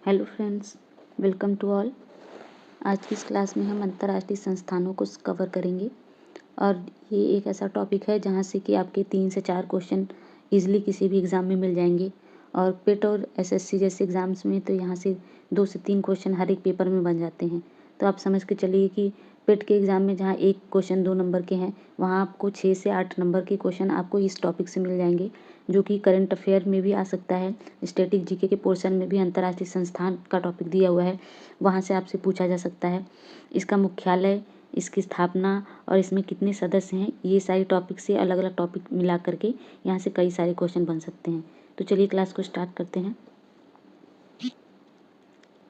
Hello friends, welcome to all. आज की इस क्लास में हम अंतर्राष्ट्रीय संस्थानों को कवर करेंगे और ये एक ऐसा टॉपिक है जहाँ से कि आपके 3 से 4 क्वेश्चन इजीली किसी भी एग्ज़ाम में मिल जाएंगे। और पेट और एसएससी जैसे एग्ज़ाम्स में तो यहाँ से 2 से 3 क्वेश्चन हर एक पेपर में बन जाते हैं। तो आप समझ के चलिए कि पेट के एग्ज़ाम में जहाँ एक क्वेश्चन 2 नंबर के हैं, वहाँ आपको 6 से 8 नंबर के क्वेश्चन आपको इस टॉपिक से मिल जाएंगे, जो कि करंट अफेयर में भी आ सकता है। स्टैटिक जीके के पोर्शन में भी अंतर्राष्ट्रीय संस्थान का टॉपिक दिया हुआ है, वहाँ से आपसे पूछा जा सकता है। इसका मुख्यालय, इसकी स्थापना और इसमें कितने सदस्य हैं, ये सारी टॉपिक से अलग अलग टॉपिक मिला करके यहाँ से कई सारे क्वेश्चन बन सकते हैं। तो चलिए क्लास को स्टार्ट करते हैं।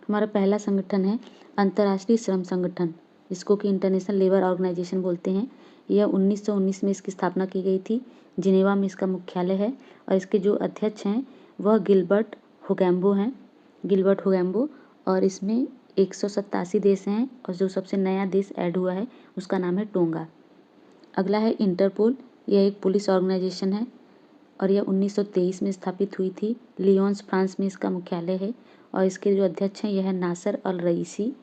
हमारा पहला संगठन है अंतर्राष्ट्रीय श्रम संगठन, जिसको कि इंटरनेशनल लेबर ऑर्गेनाइजेशन बोलते हैं। यह 1919 में इसकी स्थापना की गई थी। जिनेवा में इसका मुख्यालय है और इसके जो अध्यक्ष हैं वह गिलबर्ट हुगैम्बो हैं, गिलबर्ट हुगैम्बो। और इसमें 187 देश हैं और जो सबसे नया देश ऐड हुआ है उसका नाम है टोंगा। अगला है इंटरपोल। यह एक पुलिस ऑर्गेनाइजेशन है और यह 1923 में स्थापित हुई थी। लियोन्स फ्रांस में इसका मुख्यालय है और इसके जो अध्यक्ष हैं यह है नासर अल रईसी।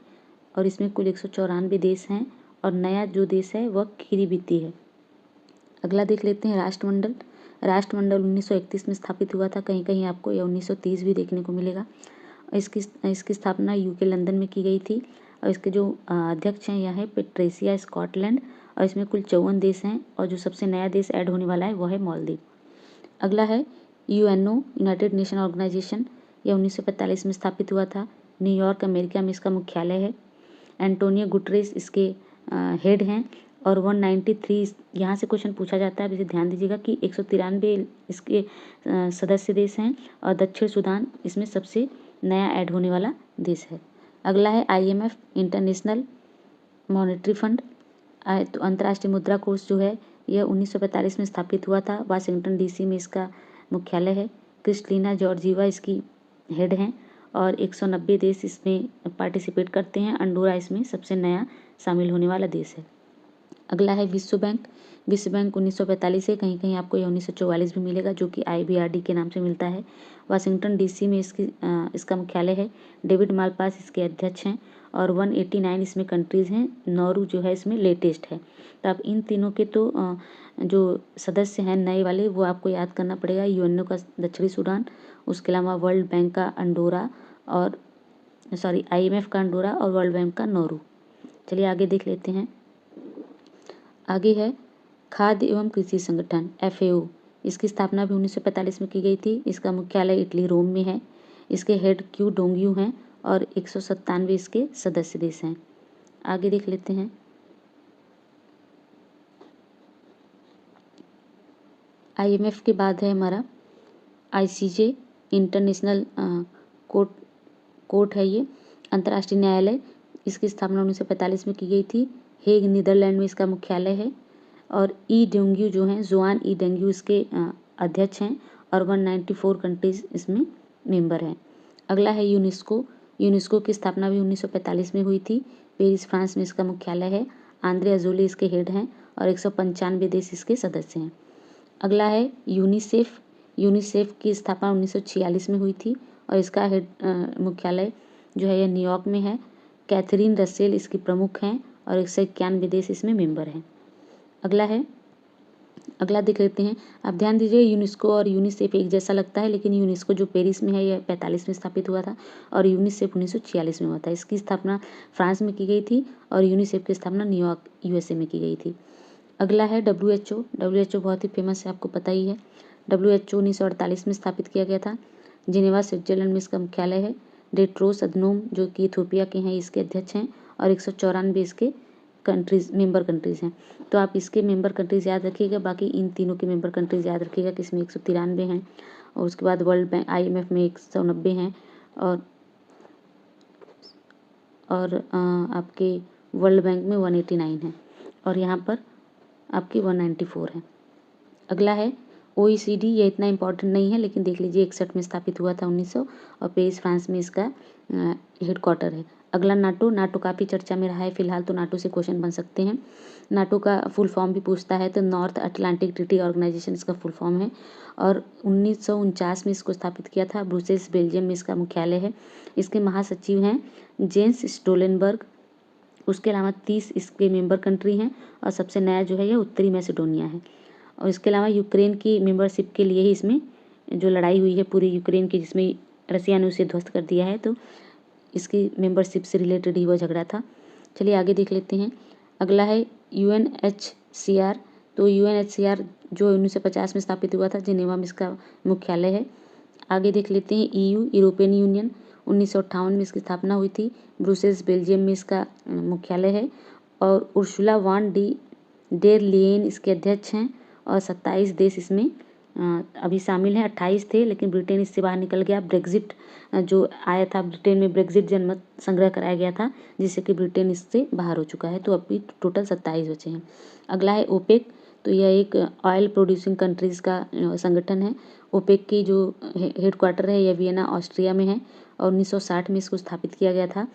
और इसमें कुल 194 देश हैं और नया जो देश है वह किरिबिती है। अगला देख लेते हैं राष्ट्रमंडल। राष्ट्रमंडल 1931 में स्थापित हुआ था, कहीं कहीं आपको यह 1930 भी देखने को मिलेगा। इसकी स्थापना यूके लंदन में की गई थी और इसके जो अध्यक्ष हैं यह है पेट्रेसिया स्कॉटलैंड। और इसमें कुल 54 देश हैं और जो सबसे नया देश ऐड होने वाला है वह है मालदीव। अगला है यूएनओ, यूनाइटेड नेशन ऑर्गेनाइजेशन। यह 1945 में स्थापित हुआ था। न्यूयॉर्क अमेरिका में इसका मुख्यालय है। एंटोनियो गुटरेस इसके हेड हैं और 193 यहाँ से क्वेश्चन पूछा जाता है। इसे ध्यान दीजिएगा कि 193 इसके सदस्य देश हैं और दक्षिण सूडान इसमें सबसे नया ऐड होने वाला देश है। अगला है IMF, इंटरनेशनल मॉनेटरी फंड। तो अंतर्राष्ट्रीय मुद्रा कोष जो है यह 1945 में स्थापित हुआ था। वाशिंगटन DC में इसका मुख्यालय है। क्रिस्टलिना जॉर्जीवा इसकी हेड हैं और 190 देश इसमें पार्टिसिपेट करते हैं। अंडोरा इसमें सबसे नया शामिल होने वाला देश है। अगला है विश्व बैंक। विश्व बैंक 1945 है, कहीं कहीं आपको यह 1944 भी मिलेगा, जो कि IBRD के नाम से मिलता है। वाशिंगटन DC में इसका मुख्यालय है। डेविड मालपास इसके अध्यक्ष हैं और 189 इसमें कंट्रीज़ हैं। नौरू जो है इसमें लेटेस्ट है। तो आप इन तीनों के तो जो सदस्य हैं नए वाले वो आपको याद करना पड़ेगा। यूएनओ का दक्षिणी सूडान, उसके अलावा वर्ल्ड बैंक का अंडोरा और IMF का अंडोरा और वर्ल्ड बैंक का नौरू। चलिए आगे देख लेते हैं। आगे है खाद्य एवं कृषि संगठन FAO। इसकी स्थापना भी 1945 में की गई थी। इसका मुख्यालय इटली रोम में है। इसके हेड क्यू डोंग्यू हैं और 197 इसके सदस्य देश हैं। आगे देख लेते हैं। IMF के बाद है हमारा ICJ, इंटरनेशनल कोर्ट है ये, अंतर्राष्ट्रीय न्यायालय। इसकी स्थापना 1945 में की गई थी। हेग नीदरलैंड में इसका मुख्यालय है और डेंग्यू जो हैं, जोआन डेंग्यू इसके अध्यक्ष हैं और 194 कंट्रीज इसमें मेंबर हैं। अगला है यूनेस्को। यूनेस्को की स्थापना भी 1945 में हुई थी। पेरिस फ्रांस में इसका मुख्यालय है। आंद्रे अजोले इसके हेड हैं और 195 देश इसके सदस्य हैं। अगला है यूनिसेफ। यूनिसेफ की स्थापना 1946 में हुई थी और इसका हेड मुख्यालय जो है यह न्यूयॉर्क में है। कैथरीन रसेल इसकी प्रमुख हैं और 191 देश इसमें मेंबर हैं। अगला देख लेते हैं। आप ध्यान दीजिए, यूनेस्को और यूनिसेफ एक जैसा लगता है, लेकिन यूनेस्को जो पेरिस में है यह 45 में स्थापित हुआ था और यूनिसेफ 1946 में हुआ था। इसकी स्थापना फ्रांस में की गई थी और यूनिसेफ की स्थापना न्यूयॉर्क USA में की गई थी। अगला है WHO। WHO बहुत ही फेमस है, आपको पता ही है। WHO 1948 में स्थापित किया गया था। जिनेवा स्विट्जरलैंड में इसका मुख्यालय है। टेड्रोस अधनोम जो कि इथियोपिया के हैं इसके अध्यक्ष हैं और 194 इसके मेंबर कंट्रीज़ हैं। तो आप इसके मेंबर कंट्रीज़ याद रखिएगा, बाकी इन तीनों के मेंबर कंट्रीज़ याद रखिएगा कि इसमें 193 हैं और उसके बाद वर्ल्ड बैंक IMF में 190 हैं और आपके वर्ल्ड बैंक में 189 हैं और यहाँ पर आपके 194 हैं। अगला है OECD। ये इतना इम्पोर्टेंट नहीं है, लेकिन देख लीजिए 61 में स्थापित हुआ था 1900 और पेरिस फ्रांस में इसका हेडक्वार्टर है। अगला नाटो। नाटो काफ़ी चर्चा में रहा है फिलहाल, तो नाटो से क्वेश्चन बन सकते हैं। नाटो का फुल फॉर्म भी पूछता है, तो नॉर्थ अटलांटिक ट्रीटी ऑर्गेनाइजेशन इसका फुल फॉर्म है, और 1949 में इसको स्थापित किया था। ब्रुसेल्स बेल्जियम में इसका मुख्यालय है। इसके महासचिव हैं जेंस स्टोलनबर्ग। उसके अलावा 30 इसके मेंबर कंट्री हैं, और सबसे नया जो है ये उत्तरी मैसेडोनिया है। और इसके अलावा यूक्रेन की मेंबरशिप के लिए ही इसमें जो लड़ाई हुई है पूरी यूक्रेन की, जिसमें रसिया ने उसे ध्वस्त कर दिया है, तो इसकी मेंबरशिप से रिलेटेड ही वो झगड़ा था। चलिए आगे देख लेते हैं। अगला है UNHCR। तो UNHCR जो 1950 में स्थापित हुआ था, जिनेवा में इसका मुख्यालय है। आगे देख लेते हैं EU यूरोपियन यूनियन। 1958 में इसकी स्थापना हुई थी। ब्रुसेल्स बेल्जियम में इसका मुख्यालय है, और उर्सुला वान डी डेर लियेन इसके अध्यक्ष हैं, और 27 देश इसमें अभी शामिल हैं। 28 थे लेकिन ब्रिटेन इससे बाहर निकल गया। ब्रेग्जिट जो आया था, ब्रिटेन में ब्रेग्जिट जनमत संग्रह कराया गया था, जिससे कि ब्रिटेन इससे बाहर हो चुका है, तो अभी टोटल 27 बचे हैं। अगला है ओपेक। तो यह एक ऑयल प्रोड्यूसिंग कंट्रीज़ का संगठन है। ओपेक की जो हेडक्वार्टर है यह वियना ऑस्ट्रिया में है, और 1960 में इसको स्थापित किया गया था।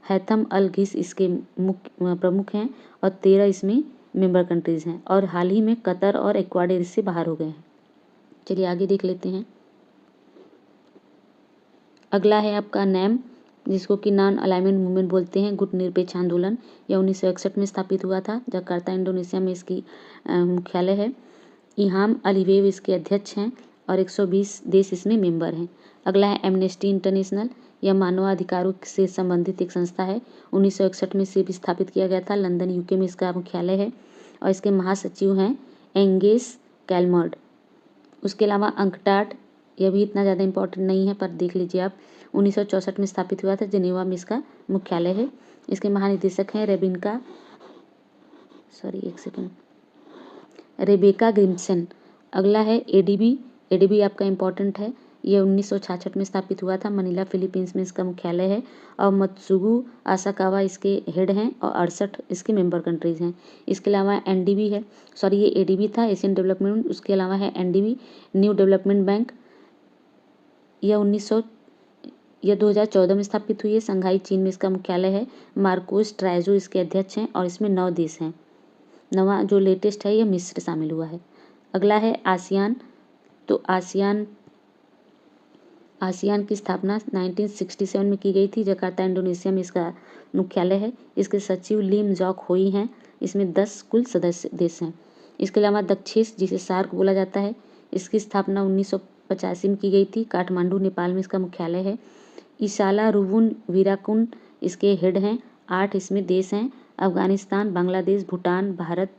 हैथम अल घिस इसके मुख्य प्रमुख हैं, और 13 इसमें मेंबर कंट्रीज़ हैं, और हाल ही में कतर और इक्वाडोर इससे बाहर हो गए हैं। चलिए आगे देख लेते हैं। अगला है आपका नैम, जिसको कि नॉन अलाइनमेंट मूवमेंट बोलते हैं, गुटनिरपेक्ष आंदोलन। यह 1961 में स्थापित हुआ था। जकार्ता इंडोनेशिया में इसकी मुख्यालय है। इहाम अलीवेव इसके अध्यक्ष हैं, और 120 देश इसमें मेंबर हैं। अगला है एमनेस्टी इंटरनेशनल। यह मानवाधिकारों से संबंधित एक संस्था है। 1961 में इसे भी स्थापित किया गया था। लंदन UK में इसका मुख्यालय है, और इसके महासचिव हैं एंगेस कैलमर्ड। उसके अलावा अंकटाड, यह भी इतना ज़्यादा इंपॉर्टेंट नहीं है, पर देख लीजिए आप। 1964 में स्थापित हुआ था। जिनेवा में इसका मुख्यालय है। इसके महानिदेशक हैं रेबेका ग्रिम्सन। अगला है ADB। ADB आपका इम्पॉर्टेंट है। यह 1966 में स्थापित हुआ था। मनीला फिलीपींस में इसका मुख्यालय है, और मत्सुगु आसाकावा इसके हेड हैं, और 68 इसके मेंबर कंट्रीज़ हैं। इसके अलावा NDB है, ये ADB था, एशियन डेवलपमेंट। उसके अलावा है NDB न्यू डेवलपमेंट बैंक। यह 2014 में स्थापित हुई है। संघाई चीन में इसका मुख्यालय है। मार्कोस ट्राइजो इसके अध्यक्ष हैं, और इसमें 9 देश हैं। नवा जो लेटेस्ट है यह मिस्र शामिल हुआ है। अगला है आसियान। तो आसियान की स्थापना 1967 में की गई थी। जकार्ता इंडोनेशिया में इसका मुख्यालय है। इसके सचिव लीम जॉक होई हैं। इसमें 10 कुल सदस्य देश हैं। इसके अलावा दक्षिण, जिसे सार्क बोला जाता है, इसकी स्थापना 1985 में की गई थी। काठमांडू नेपाल में इसका मुख्यालय है। ईसाला रुवुन वीराकुन इसके हेड हैं। 8 इसमें देश हैं। अफगानिस्तान, बांग्लादेश, भूटान, भारत,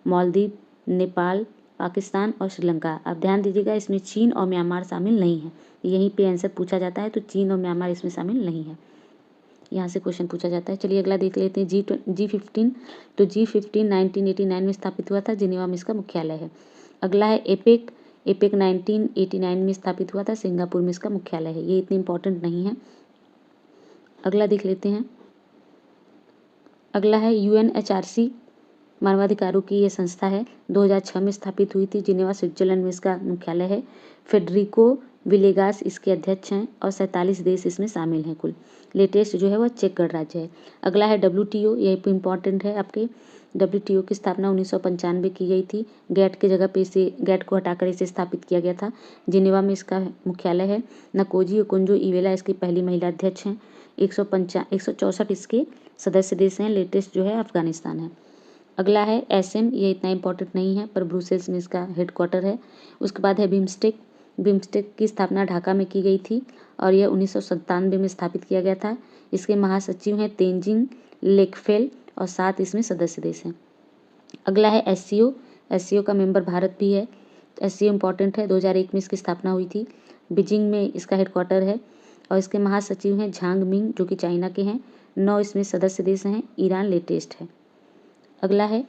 मालदीव, नेपाल, पाकिस्तान और श्रीलंका। अब ध्यान दीजिएगा, इसमें चीन और म्यांमार शामिल नहीं है। यहीं पे आंसर पूछा जाता है, तो चीन और म्यांमार इसमें शामिल नहीं है। यहाँ से क्वेश्चन पूछा जाता है। चलिए अगला देख लेते हैं। G15। तो G15 1989 में स्थापित हुआ था। जिनेवा में इसका मुख्यालय है। अगला है एपेक। एपेक 1989 में स्थापित हुआ था। सिंगापुर में इसका मुख्यालय है। ये इतनी इंपॉर्टेंट नहीं है। अगला देख लेते हैं। अगला है UNHRC, मानवाधिकारों की ये संस्था है। 2006 में स्थापित हुई थी। जिनेवा स्विट्जरलैंड में इसका मुख्यालय है। फेडरिको विलेगास इसके अध्यक्ष हैं, और 47 देश इसमें शामिल हैं कुल। लेटेस्ट जो है वह चेक गणराज्य है। अगला है WTO। यह इंपॉर्टेंट है आपके। WTO की स्थापना 1995 की गई थी। गैट की जगह पे गैट को हटाकर इसे स्थापित किया गया था। जिनेवा में इसका मुख्यालय है। नकोजी ओकुंजो इवेला इसकी पहली महिला अध्यक्ष हैं। 164 इसके सदस्य देश हैं। लेटेस्ट जो है अफगानिस्तान है। अगला है SM। ये इतना इंपॉर्टेंट नहीं है, पर ब्रुसेल्स में इसका हेडक्वार्टर है। उसके बाद है बिम्स्टेक। बिम्स्टेक की स्थापना ढाका में की गई थी, और यह 1997 में स्थापित किया गया था। इसके महासचिव हैं तेंजिंग लेकफेल, और 7 इसमें सदस्य देश हैं। अगला है SCO। SCO का मेंबर भारत भी है। SCO इंपॉर्टेंट है। 2001 में इसकी स्थापना हुई थी। बीजिंग में इसका हेडक्वार्टर है, और इसके महासचिव हैं झांग मिंग, जो कि चाइना के हैं। 9 इसमें सदस्य देश हैं। ईरान लेटेस्ट है। अगला है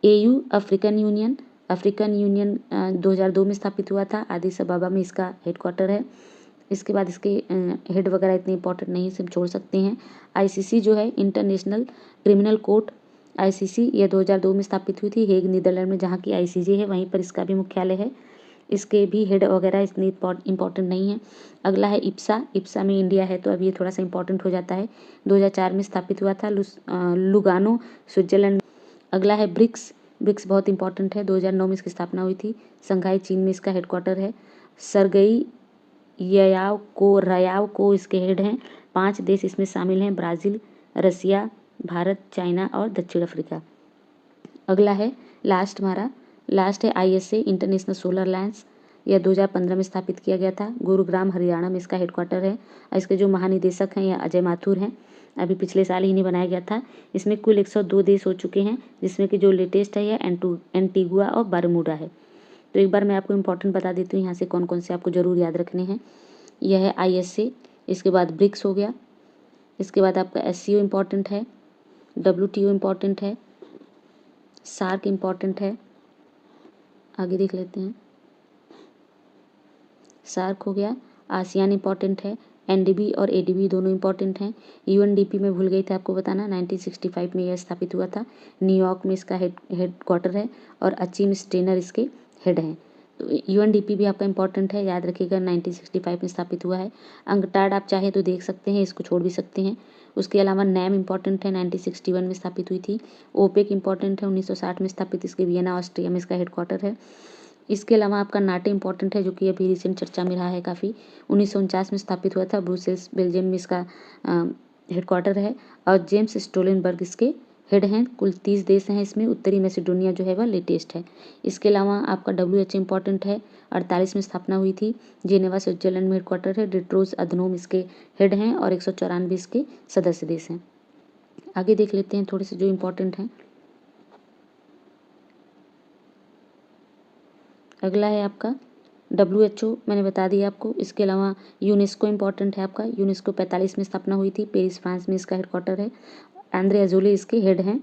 AU African union. African union 2002 में स्थापित हुआ था। आदिस अबाबा में इसका हेडक्वार्टर है। इसके बाद इसके हेड वगैरह इतने इंपॉर्टेंट नहीं, सिर्फ छोड़ सकते हैं। ICC जो है, इंटरनेशनल क्रिमिनल कोर्ट, ICC, यह 2002 में स्थापित हुई थी। हेग नीदरलैंड में जहाँ की ICJ है, वहीं पर इसका भी मुख्यालय है। इसके भी हेड वगैरह इतनी इम्पोर्टेंट नहीं है। अगला है इप्सा में इंडिया है तो अब ये थोड़ा सा इम्पोर्टेंट हो जाता है। 2004 में स्थापित हुआ था लुगानो स्विट्जरलैंड। अगला है ब्रिक्स बहुत इंपॉर्टेंट है। 2009 में इसकी स्थापना हुई थी। संघाई चीन में इसका हेडक्वार्टर है। सरगई रयाव को इसके हेड हैं। 5 देश इसमें शामिल हैं, ब्राज़ील, रसिया, भारत, चाइना और दक्षिण अफ्रीका। अगला है लास्ट है ISA इंटरनेशनल सोलर अलायंस। यह 2015 में स्थापित किया गया था। गुरुग्राम हरियाणा में इसका हेडक्वार्टर है और इसके जो महानिदेशक हैं यह अजय माथुर हैं। अभी पिछले साल ही इन्हें बनाया गया था। इसमें कुल 102 देश हो चुके हैं, जिसमें कि जो लेटेस्ट है यह एंटीगुआ और बरमूडा है। तो एक बार मैं आपको इम्पोर्टेंट बता देती हूँ यहाँ से कौन कौन से आपको ज़रूर याद रखने हैं। यह है ISA, इसके बाद ब्रिक्स हो गया, इसके बाद आपका SCO इम्पॉर्टेंट है, WTO इम्पॉर्टेंट है, सार्क इम्पॉर्टेंट है। आगे देख लेते हैं। सार्क हो गया, आसियान इम्पॉर्टेंट है, NDB और ADB दोनों इम्पॉर्टेंट हैं। UNDP में भूल गई थी आपको बताना, 1965 में यह स्थापित हुआ था। न्यूयॉर्क में इसका हेडक्वार्टर है और अचीम स्टेनर इसके हेड हैं। तो UNDP भी आपका इम्पॉर्टेंट है, याद रखिएगा, 1965 में स्थापित हुआ है। अंकटाड आप चाहे तो देख सकते हैं, इसको छोड़ भी सकते हैं। उसके अलावा नैम इम्पॉर्टेंट है, 1961 में स्थापित हुई थी। ओपेक इम्पॉर्टेंट है, 1960 में स्थापित, इसके वियना ऑस्ट्रिया में इसका हेडक्वार्टर है। इसके अलावा आपका नाटे इम्पॉर्टेंट है, जो कि अभी रिसेंट चर्चा में रहा है काफ़ी। 1949 में स्थापित हुआ था। ब्रुसेल्स बेल्जियम में इसका हेडक्वार्टर है और जेम्स स्टोलनबर्ग इसके हेड हैं। कुल 30 देश हैं इसमें। उत्तरी मैसेडोनिया जो है वह लेटेस्ट है। इसके अलावा आपका WHO इम्पॉर्टेंट है, 48 में स्थापना हुई थी। जेनेवा स्विट्जरलैंड में हेडक्वार्टर है। डिट्रोस अधनोम इसके हेड हैं और 194 इसके सदस्य देश हैं। आगे देख लेते हैं थोड़े से जो इम्पोर्टेंट हैं। अगला है आपका WHO, मैंने बता दिया आपको। इसके अलावा यूनेस्को इम्पॉर्टेंट है आपका। यूनेस्को 45 में स्थापना हुई थी, पेरिस फ्रांस में इसका हेडक्वार्टर है। आंद्रे अजोले इसके हेड हैं।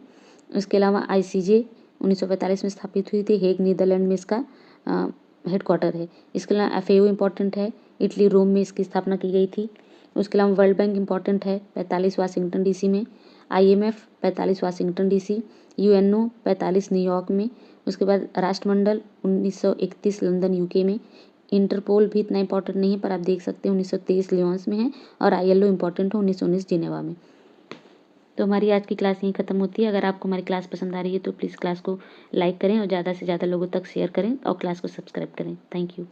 इसके अलावा ICJ 1945 में स्थापित हुई थी, हेग नीदरलैंड में इसका हेडक्वार्टर है। इसके अलावा FAO इम्पॉर्टेंट है, इटली रोम में इसकी स्थापना की गई थी। उसके अलावा वर्ल्ड बैंक इम्पॉर्टेंट है, 45 वाशिंगटन DC में। IMF 45 Washington DC, UNO 45 New York में। उसके बाद राष्ट्रमंडल 1931 लंदन UK में। इंटरपोल भी इतना इंपॉर्टेंट नहीं है, पर आप देख सकते हैं 1923 लियोन्स में है। और ILO इम्पॉर्टेंट है, 1919 जिनेवा में। तो हमारी आज की क्लास यहीं ख़त्म होती है। अगर आपको हमारी क्लास पसंद आ रही है तो प्लीज़ क्लास को लाइक करें और ज़्यादा से ज़्यादा लोगों तक शेयर करें और क्लास को सब्सक्राइब करें। Thank you.